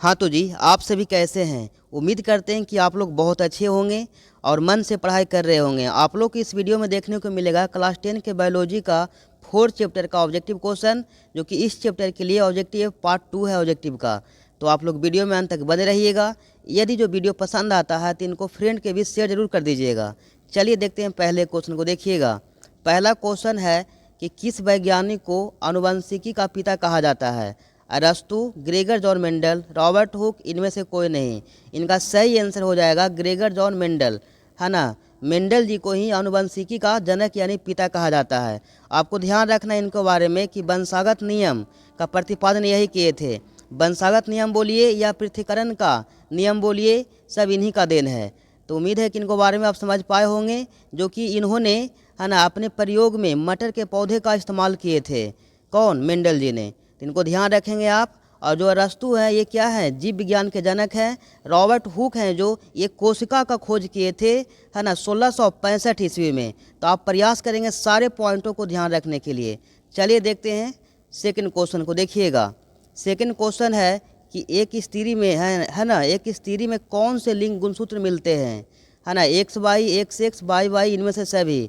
हाँ तो जी, आप सभी कैसे हैं? उम्मीद करते हैं कि आप लोग बहुत अच्छे होंगे और मन से पढ़ाई कर रहे होंगे। आप लोग को इस वीडियो में देखने को मिलेगा क्लास 10 के बायोलॉजी का 4 चैप्टर का ऑब्जेक्टिव क्वेश्चन, जो कि इस चैप्टर के लिए ऑब्जेक्टिव पार्ट 2 है ऑब्जेक्टिव का। तो आप लोग वीडियो में अंत तक बने रहिएगा। यदि जो वीडियो पसंद आता है तो इनको फ्रेंड के बीच शेयर जरूर कर दीजिएगा। चलिए देखते हैं पहले क्वेश्चन को। देखिएगा, पहला क्वेश्चन है कि किस वैज्ञानिक को आनुवंशिकी का पिता कहा जाता है? अरस्तु, Gregor John Mendel, Robert Hooke, इनमें से कोई नहीं। इनका सही आंसर हो जाएगा ग्रेगर जॉन मेंडल, है ना। मेंडल जी को ही आनुवंशिकी का जनक यानी पिता कहा जाता है। आपको ध्यान रखना है इनके बारे में कि वंशागत नियम का प्रतिपादन यही किए थे। वंशागत नियम बोलिए या पृथक्करण का नियम बोलिए, सब इन्हीं का देन है। तो उम्मीद है कि इनको बारे में आप समझ पाए होंगे, जो कि इन्होंने, है ना, अपने प्रयोग में मटर के पौधे का इस्तेमाल किए थे। कौन? मेंडल जी ने। तो इनको ध्यान रखेंगे आप। और जो अरस्तु है ये क्या है? जीव विज्ञान के जनक हैं। रॉबर्ट हुक हैं जो ये कोशिका का खोज किए थे, है ना, 1665 ईस्वी में। तो आप प्रयास करेंगे सारे पॉइंटों को ध्यान रखने के लिए। चलिए देखते हैं सेकंड क्वेश्चन को। देखिएगा, सेकंड क्वेश्चन है कि एक स्त्री में है ना, एक स्त्री में कौन से लिंग गुणसूत्र मिलते हैं? है ना, X Y, X X, Y Y, इनमें से सभी।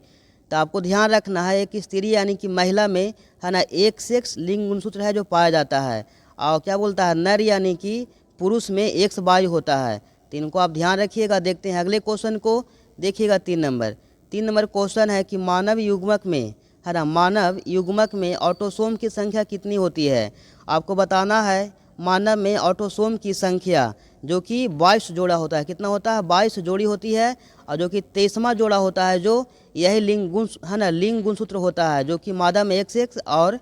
तो आपको ध्यान रखना है एक स्त्री यानी कि महिला में, है ना, एक सेक्स लिंग गुणसूत्र है जो पाया जाता है। और क्या बोलता है? नर यानी कि पुरुष में एक्स वाई होता है। तो इनको आप ध्यान रखिएगा। देखते हैं अगले क्वेश्चन को। देखिएगा 3 नंबर क्वेश्चन है कि मानव युग्मक में, है ना, मानव युग्मक में ऑटोसोम की संख्या कितनी होती है? आपको बताना है मानव में ऑटोसोम की संख्या, जो कि 22 जोड़ा होता है। कितना होता है? 22 जोड़ी होती है। और जो कि 23वां जोड़ा होता है, जो यही लिंग गुण, है ना, लिंग गुणसूत्र होता है, जो कि मादा में एक्स एक्स और,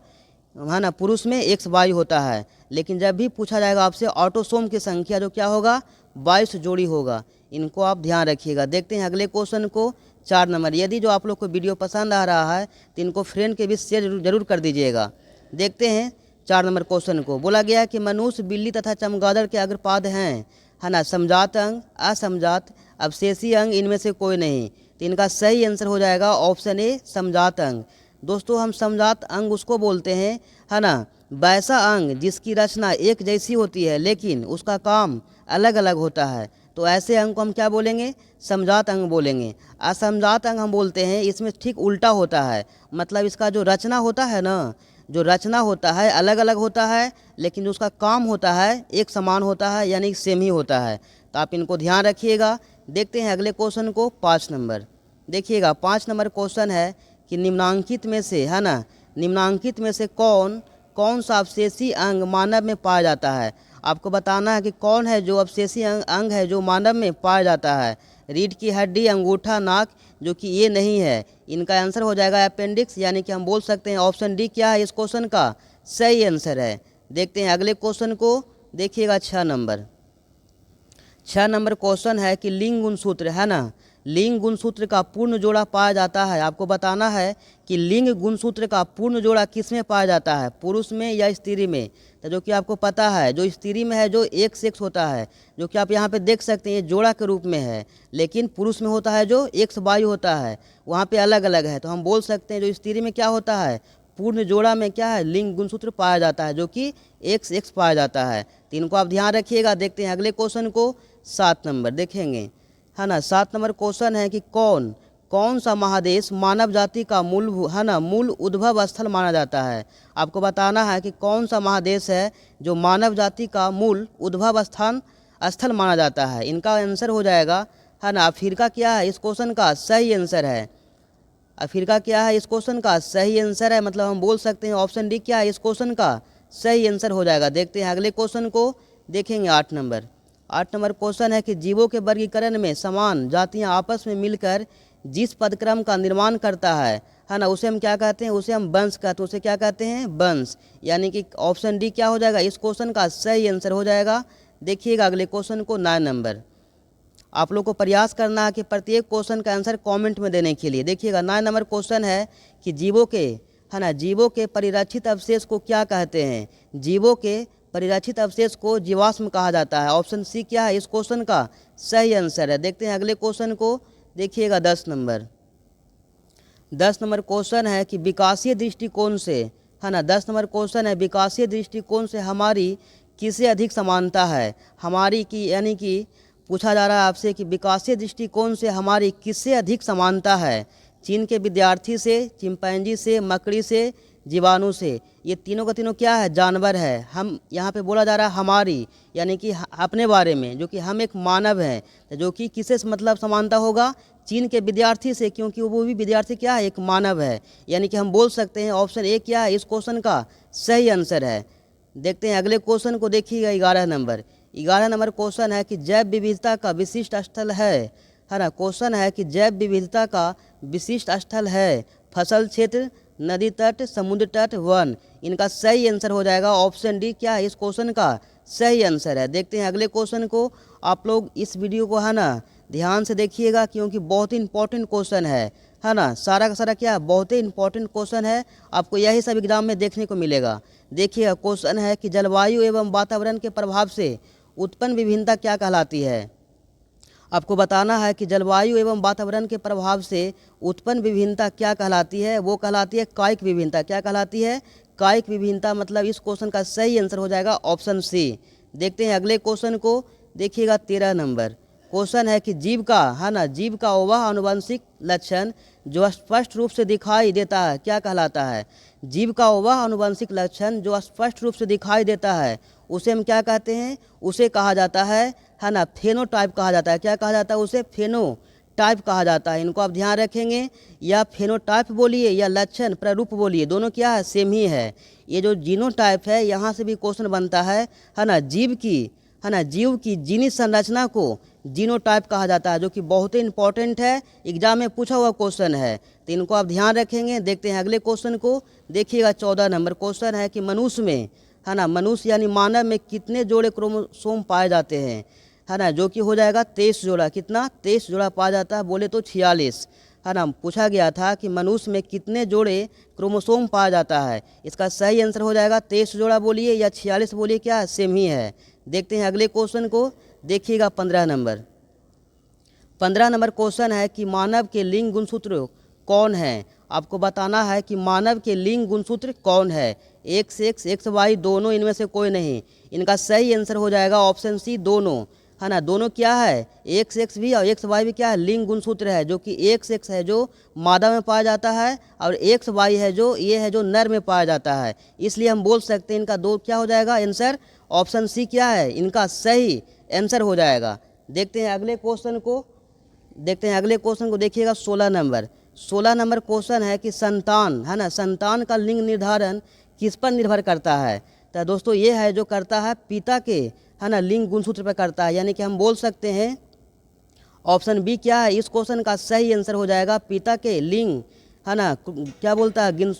है ना, पुरुष में एक्स वाई होता है। लेकिन जब भी पूछा जाएगा आपसे ऑटोसोम की संख्या, जो क्या होगा? 22 जोड़ी होगा। इनको आप ध्यान रखिएगा। देखते हैं अगले क्वेश्चन को। 4 नंबर। यदि जो आप लोग को वीडियो पसंद आ रहा है तो इनको फ्रेंड के बीच शेयर जरूर कर दीजिएगा। देखते हैं 4 नंबर क्वेश्चन को। बोला गया है कि मनुष्य, बिल्ली तथा चमगादड़ के अग्रपाद हैं, है ना, समजात अंग, असमजात, अवशेषी अंग, इनमें से कोई नहीं। तो इनका सही आंसर हो जाएगा ऑप्शन ए, समजात अंग। दोस्तों, हम समजात अंग उसको बोलते हैं, है ना, वैसा अंग जिसकी रचना एक जैसी होती है लेकिन उसका काम अलग अलग होता है। तो ऐसे अंग को हम क्या बोलेंगे? समजात अंग बोलेंगे। असमजात अंग हम बोलते हैं, इसमें ठीक उल्टा होता है। मतलब इसका जो रचना होता है ना, जो रचना होता है अलग अलग होता है, लेकिन जो उसका काम होता है एक समान होता है, यानी सेम ही होता है। तो आप इनको ध्यान रखिएगा। देखते हैं अगले क्वेश्चन को। 5 नंबर। देखिएगा, 5 नंबर क्वेश्चन है कि निम्नांकित में से, है ना, निम्नांकित में से कौन कौन सा अवशेषी अंग मानव में पाया जाता है? आपको बताना है कि कौन है जो अवशेषी अंग है जो मानव में पाया जाता है। रीढ़ की हड्डी, अंगूठा, नाक, जो कि ये नहीं है। इनका आंसर हो जाएगा अपेंडिक्स, यानी कि हम बोल सकते हैं ऑप्शन डी क्या है इस क्वेश्चन का सही आंसर है। देखते हैं अगले क्वेश्चन को। देखिएगा 6 नंबर। 6 नंबर क्वेश्चन है कि लिंग गुणसूत्र, है ना, लिंग गुणसूत्र का पूर्ण जोड़ा पाया जाता है। आपको बताना है कि लिंग गुणसूत्र का पूर्ण जोड़ा किस में पाया जाता है, पुरुष में या स्त्री में। तो जो कि आपको पता है, जो स्त्री में है जो एक सेक्स होता है, जो कि आप यहाँ पे देख सकते हैं जोड़ा के रूप में है। लेकिन पुरुष में होता है जो एक्स वाई होता है, वहाँ पे अलग अलग है। तो हम बोल सकते हैं जो स्त्री में क्या होता है, पूर्ण जोड़ा में क्या है, लिंग गुणसूत्र पाया जाता है, जो कि एक्स एक्स पाया जाता है। तो इनको आप ध्यान रखिएगा। देखते हैं अगले क्वेश्चन को। 7 नंबर देखेंगे, है ना। 7 नंबर क्वेश्चन है कि कौन कौन सा महादेश मानव जाति का मूल, है ना, मूल उद्भव स्थल माना जाता है? आपको बताना है कि कौन सा महादेश है जो मानव जाति का मूल उद्भव स्थल माना जाता है। इनका आंसर हो जाएगा, है ना, अफ्रीका। क्या है इस क्वेश्चन का सही आंसर है? अफ्रीका क्या है इस क्वेश्चन का सही आंसर है। मतलब हम बोल सकते हैं ऑप्शन डी क्या है इस क्वेश्चन का सही आंसर हो जाएगा। देखते हैं अगले क्वेश्चन को। देखेंगे 8 नंबर। 8 नंबर क्वेश्चन है कि जीवों के वर्गीकरण में समान जातियां आपस में मिलकर जिस पदक्रम का निर्माण करता है ना, उसे हम क्या कहते हैं? उसे हम वंश कहते हैं। उसे क्या कहते हैं? वंश। यानी कि ऑप्शन डी क्या हो जाएगा इस क्वेश्चन का सही आंसर हो जाएगा। देखिएगा अगले क्वेश्चन को। 9 नंबर। आप लोग को प्रयास करना है कि प्रत्येक क्वेश्चन का आंसर कमेंट में देने के लिए। देखिएगा 9 नंबर क्वेश्चन है कि जीवों के, है ना, जीवों के परिरक्षित अवशेष को क्या कहते हैं? जीवों के परिरक्षित अवशेष को जीवाश्म कहा जाता है। ऑप्शन सी क्या है इस क्वेश्चन का सही आंसर है। देखते हैं अगले क्वेश्चन को। देखिएगा 10 नंबर। 10 नंबर क्वेश्चन है कि विकासीय दृष्टिकोण से, है ना, 10 नंबर क्वेश्चन है विकासीय दृष्टिकोण से हमारी किससे अधिक समानता है हमारी की, यानी कि पूछा जा रहा है आपसे कि विकासीय दृष्टिकोण से हमारी किससे अधिक समानता है। चीन के विद्यार्थी से, चिंपैंजी से, मकड़ी से, जीवाणु से। ये तीनों का तीनों क्या है, जानवर है। हम यहाँ पे बोला जा रहा है हमारी, यानी कि अपने बारे में, जो कि हम एक मानव हैं, जो कि किससे मतलब समानता होगा, चीन के विद्यार्थी से, क्योंकि वो भी विद्यार्थी क्या है, एक मानव है। यानी कि हम बोल सकते हैं ऑप्शन ए क्या है इस क्वेश्चन का सही आंसर है। देखते हैं अगले क्वेश्चन को, देखिएगा 11 नंबर। 11 नंबर क्वेश्चन है कि जैव विविधता का विशिष्ट स्थल है ना। क्वेश्चन है कि जैव विविधता का विशिष्ट स्थल है फसल क्षेत्र, नदी तट, समुद्र तट, वन। इनका सही आंसर हो जाएगा ऑप्शन डी क्या है इस क्वेश्चन का सही आंसर है। देखते हैं अगले क्वेश्चन को। आप लोग इस वीडियो को है ना ध्यान से देखिएगा, क्योंकि बहुत ही इंपॉर्टेंट क्वेश्चन है ना। सारा का सारा क्या बहुत ही इंपॉर्टेंट क्वेश्चन है, आपको यही सब एग्जाम में देखने को मिलेगा। देखिए क्वेश्चन है कि जलवायु एवं वातावरण के प्रभाव से उत्पन्न विभिन्नता क्या कहलाती है। आपको बताना है कि जलवायु एवं वातावरण के प्रभाव से उत्पन्न विभिन्नता क्या कहलाती है। वो कहलाती है कायिक विभिन्नता। क्या कहलाती है, कायिक विभिन्नता। मतलब इस क्वेश्चन का सही आंसर हो जाएगा ऑप्शन सी। देखते हैं अगले क्वेश्चन को, देखिएगा 13 नंबर। क्वेश्चन है कि जीव का है ना, जीव का वह आनुवंशिक लक्षण जो स्पष्ट रूप से दिखाई देता है क्या कहलाता है। जीव का वह आनुवंशिक लक्षण जो स्पष्ट रूप से दिखाई देता है उसे हम क्या कहते हैं, उसे कहा जाता है ना फेनोटाइप कहा जाता है। क्या कहा जाता है, उसे फेनोटाइप कहा जाता है। इनको आप ध्यान रखेंगे, या फेनोटाइप बोलिए या लक्षण प्ररूप बोलिए, दोनों क्या है, सेम ही है। ये जो जीनोटाइप है यहाँ से भी क्वेश्चन बनता है ना, जीव की है ना, जीव की जीनी संरचना को जीनोटाइप कहा जाता है, जो कि बहुत ही इंपॉर्टेंट है, एग्जाम में पूछा हुआ क्वेश्चन है, तो इनको आप ध्यान रखेंगे। देखते हैं अगले क्वेश्चन को, देखिएगा 14 नंबर। क्वेश्चन है कि मनुष्य में है ना, मनुष्य यानी मानव में कितने जोड़े क्रोमोसोम पाए जाते हैं है ना, जो कि हो जाएगा 23 जोड़ा। कितना, 23 जोड़ा पाया जाता है, बोले तो 46 है ना। पूछा गया था कि मनुष्य में कितने जोड़े क्रोमोसोम पाया जाता है। इसका सही आंसर हो जाएगा 23 जोड़ा बोलिए या 46 बोलिए, क्या है, सेम ही है। देखते हैं अगले क्वेश्चन को, देखिएगा 15 नंबर। 15 नंबर क्वेश्चन है कि मानव के लिंग गुणसूत्र कौन है। आपको बताना है कि मानव के लिंग गुणसूत्र कौन है, एक्स एक्स, एक्स वाई, दोनों, इनमें से कोई नहीं। इनका सही आंसर हो जाएगा ऑप्शन सी, दोनों है ना। दोनों क्या है, एक्स एक्स भी और एक्स वाई भी क्या है, लिंग गुणसूत्र है, जो कि एक्स एक्स है जो मादा में पाया जाता है, और एक्स वाई है जो ये है जो नर में पाया जाता है। इसलिए हम बोल सकते हैं इनका दो क्या हो जाएगा आंसर, ऑप्शन सी क्या है इनका सही आंसर हो जाएगा। देखते हैं अगले क्वेश्चन को, देखते हैं अगले क्वेश्चन को, देखिएगा 16 नंबर। 16 नंबर क्वेश्चन है कि संतान है ना, संतान का लिंग निर्धारण किस पर निर्भर करता है। तो दोस्तों ये है जो करता है पिता के है ना लिंग गुणसूत्र पर करता है। यानी कि हम बोल सकते हैं ऑप्शन बी क्या है इस क्वेश्चन का सही आंसर हो जाएगा, पिता के लिंग है ना, क्या बोलता है,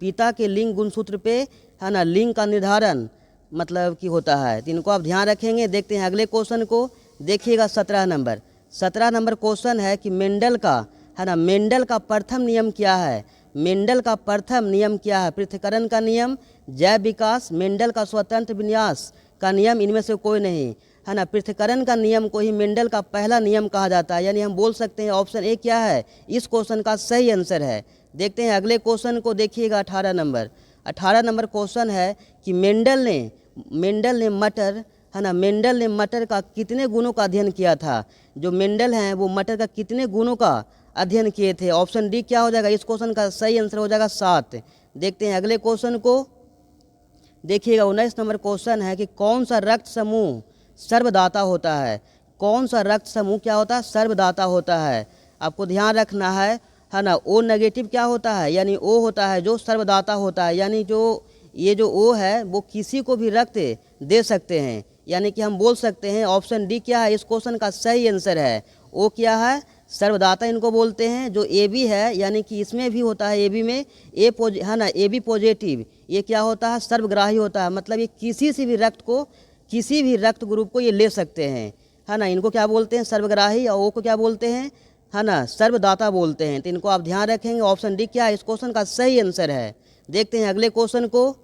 पिता के लिंग गुणसूत्र पे है ना लिंग का निर्धारण मतलब कि होता है। तो इनको आप ध्यान रखेंगे। देखते हैं अगले क्वेश्चन को, देखिएगा 17 नंबर। 17 नंबर क्वेश्चन है कि मेंडल का है ना, मेंडल का प्रथम नियम क्या है। मेंडल का प्रथम नियम क्या है, पृथक्करण का नियम, जैव विकास, मेंडल का स्वतंत्र विन्यास का नियम, इनमें से कोई नहीं है ना। पृथक्करण का नियम को ही मेंडल का पहला नियम कहा जाता है। यानी हम बोल सकते हैं ऑप्शन ए क्या है इस क्वेश्चन का सही आंसर है। देखते हैं अगले क्वेश्चन को, देखिएगा 18 नंबर। 18 नंबर क्वेश्चन है कि मेंडल ने मटर है ना, मेंडल ने मटर का कितने गुणों का अध्ययन किया था। जो मेंडल हैं वो मटर का कितने गुणों का अध्ययन किए थे। ऑप्शन डी क्या हो जाएगा इस क्वेश्चन का सही आंसर हो जाएगा 7। देखते हैं अगले क्वेश्चन को, देखिएगा 19 नंबर क्वेश्चन है कि कौन सा रक्त समूह सर्वदाता होता है। कौन सा रक्त समूह क्या होता है, सर्वदाता होता है। आपको ध्यान रखना है ना, ओ नेगेटिव क्या होता है, यानी ओ होता है जो सर्वदाता होता है, यानी जो ये जो ओ है वो किसी को भी रक्त दे सकते हैं। यानी कि हम बोल सकते हैं ऑप्शन डी क्या है इस क्वेश्चन का सही आंसर है। ओ क्या है, सर्वदाता इनको बोलते हैं। जो ए बी है, यानी कि इसमें भी होता है ए बी में है ना, ए बी पॉजिटिव, ये क्या होता है, सर्वग्राही होता है। मतलब ये किसी से भी रक्त को, किसी भी रक्त ग्रुप को ये ले सकते हैं है ना। इनको क्या बोलते हैं, सर्वग्राही, और ओ को क्या बोलते हैं है ना, सर्वदाता बोलते हैं। तो इनको आप ध्यान रखेंगे, ऑप्शन डी क्या है इस क्वेश्चन का सही आंसर है। देखते हैं अगले क्वेश्चन को,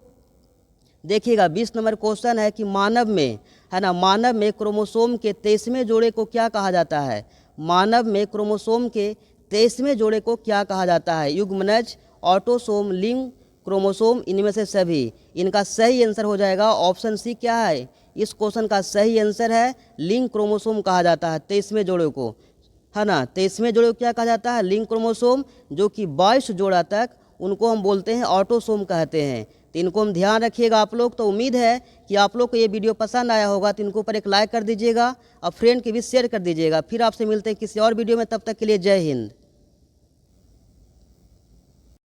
देखिएगा 20 नंबर क्वेश्चन है कि मानव में है ना, मानव में क्रोमोसोम के 23वें जोड़े को क्या कहा जाता है। मानव में क्रोमोसोम के 23वें जोड़े को क्या कहा जाता है, युग्मनज, ऑटोसोम, लिंग क्रोमोसोम इनमें से सभी। इनका सही आंसर हो जाएगा ऑप्शन सी। क्या है इस क्वेश्चन का सही आंसर है लिंक क्रोमोसोम कहा जाता है 23वें जोड़े को, है ना। 23वें जोड़े को क्या कहा जाता है? Link chromosome. जो कि 22 जोड़ा तक उनको हम बोलते हैं ऑटोसोम कहते हैं। तो इनको हम ध्यान रखिएगा आप लोग। तो उम्मीद है कि आप लोग को ये वीडियो पसंद आया होगा। तो इनको ऊपर एक लाइक कर दीजिएगा और फ्रेंड के भी शेयर कर दीजिएगा। फिर आपसे मिलते हैं किसी और वीडियो में, तब तक के लिए जय हिंद।